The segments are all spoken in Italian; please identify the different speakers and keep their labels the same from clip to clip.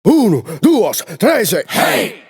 Speaker 1: 1, 2, 3, hey!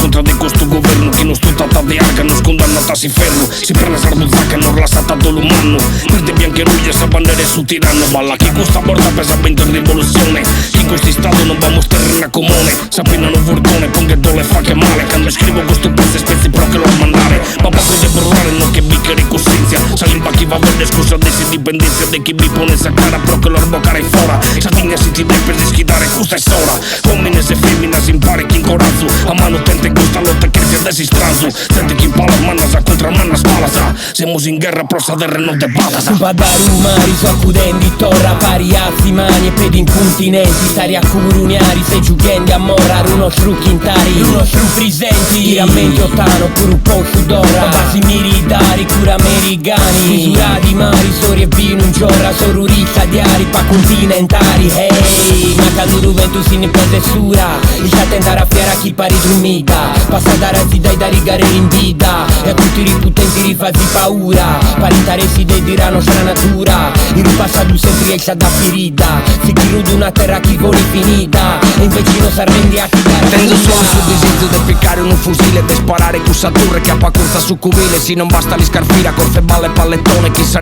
Speaker 2: Contra de questo governo che non sto tanta de arca, non scondannata si fermo. Si prende sardozacca, non rilassata todo l'umano. Verde bianche e ruglie, sa bandere su tiranno. Balla chi questa borda pesa 20 rivoluzione. Chi in questo stato non va a mostrare una comune. Sapinano vorcone, ponga dole fa che male. Quando scrivo questo pezzo spezzi pro che lo mandare. Ma poco de brulare, non che bicchiere coscienza. Salimba chi va a verde scusa desi dipendenza. De chi vi pone sa cara pro che lo arbocare fora. Sardegna si ti deve per dischidare, questa è sora. Homines e feminas impare chi in corazzo. A mano tente questa lotta che si adesi stranzo. Sente chi palas mannas a contra mannas balas. Siamo in guerra pro sadere non de balas.
Speaker 3: Badaru mari so accudendi torra pari alzi mani e pedi incontinenti. Stari a curuniari sei giughendi a morrar uno strucchintari. Uno strufrisenti i rammenti ottano pur un po' sudora. Basi miridari cura merigani. Misura di mari storie vino in giorra. Sorurista diari pa continentari. Hey ma caluru ventus in pesessura. Il tentare a fiera chi pari drumita. Passa da razzi dai da rigare in vita. E a tutti i riputenti rifazi paura. Parintare si diranno c'è la natura. Il ripassato sempre esce da ferita. Si chiude una terra chi vuole finita. E invece non s'arrendi a chi dare.
Speaker 2: Tengo solo sul disegno di piccare un fucile e sparare cussature che a corta su cubile. Si non basta li scarfira, corfe balle e pallettone. Chissà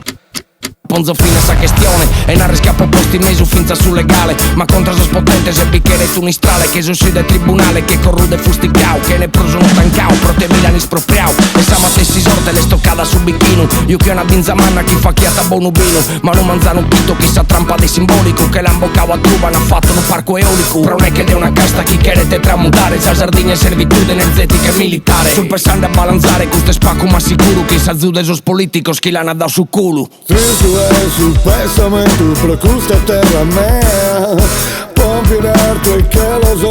Speaker 2: Ponzo fine sa questione e non riscappo posti mesu finza su legale. Ma contra sos potentes e bicchiere tu nistrale. Che su del tribunale che corrude fusticau. Che ne proso non tancau, prote Milan ispropriau. E sa matessi sorte le stoccada su bicchino. Io che una binzamanna chi fa chiata bonubino. Ma non manzano chito chi sa trampa di simbolico. Che l'ambocau a truba n'ha fatto un parco eolico. Però non è che è una casta chi chiede tramutare. Sa Sardegna e servitù energetica e militare. Sul pesante a balanzare questo spacco ma sicuro. Chi sa zude sos politicos chi l'hanno dato su culo.
Speaker 1: Sul pesamento per questa terra mea. Pompi d'arto e che lo so,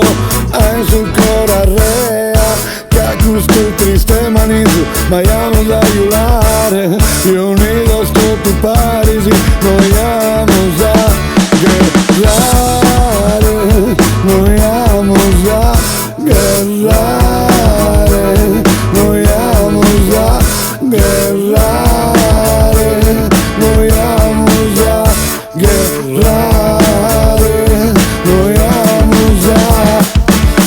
Speaker 1: hai sul cora rea. Che a questo triste manisu, ma vamos a aiutare. Y unidos con tu Parisi, noi vamos a guerrare. Noi vamos a guerrare. Noi vamos a guerrare.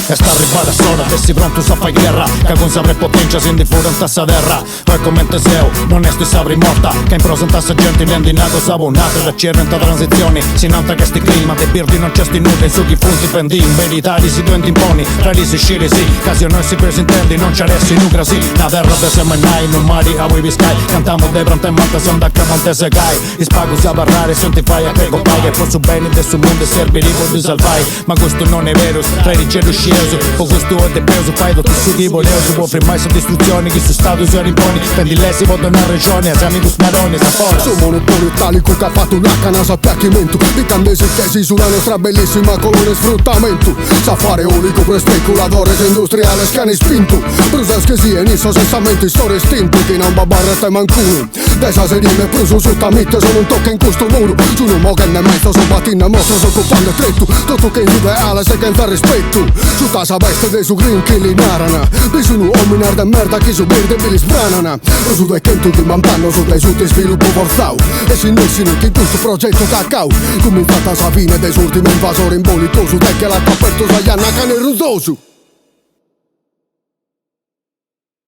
Speaker 4: E sta arrivata sola, te si pronto a fare guerra. Che con sapre potenza si indi fuori in tassa terra. Poi come te sei, onesto e sapri morta. Che in prosa in tassa gente vendi una cosa buonata. Da cerrenta transizioni, si nota che sti clima. Te birdi non c'è sti nude, su chi funzi pendi. In verità li si duenti imponi, tra li si sciri sì. Casi noi si presentendi, non c'è resti nucra sì. La terra de siamo nai, non mari a voi biscai. Cantiamo de pronto e matta, son da camonte se gai. I spago sa parlare, senti fai a prego pai. Che posso bene de su mondo e servi rivo di salvai. Ma questo non è vero, tra i ricerdo scioso. Po questo è de peso, fai tutti su chi volevo. Può mai su distruzioni, chi su stato su rimponi. Prendi lesi, voto una regione, a amigos maroni, sa fora.
Speaker 1: Su monopolio italico che ha fatto una canasa a piacchimento. Di candesi tesi sulla nostra bellissima colonna sfruttamento. Sa fare unico per speculatores industriali scani spinto. Brusas che si inisso sessamenti storie estinto. Che non va barretta e mancuno. Desa serine pruso sottamente sono un tocco in questo muro. Su non mo che ne mezzo, so battina mostra, so copando e tretto. Tutto che in ideale se che in rispetto. Su tasa veste dei su green che li narana. Bisogno ominar de merda che su verde vi li sbranana. Su dei che tutti mandanno su dei su di sviluppo forzau. E si innesino che questo progetto cacao. Come infatti sa fine dei ultimi invasori in bolito. Su te che l'ha aperto sa Ianna cane rusoso.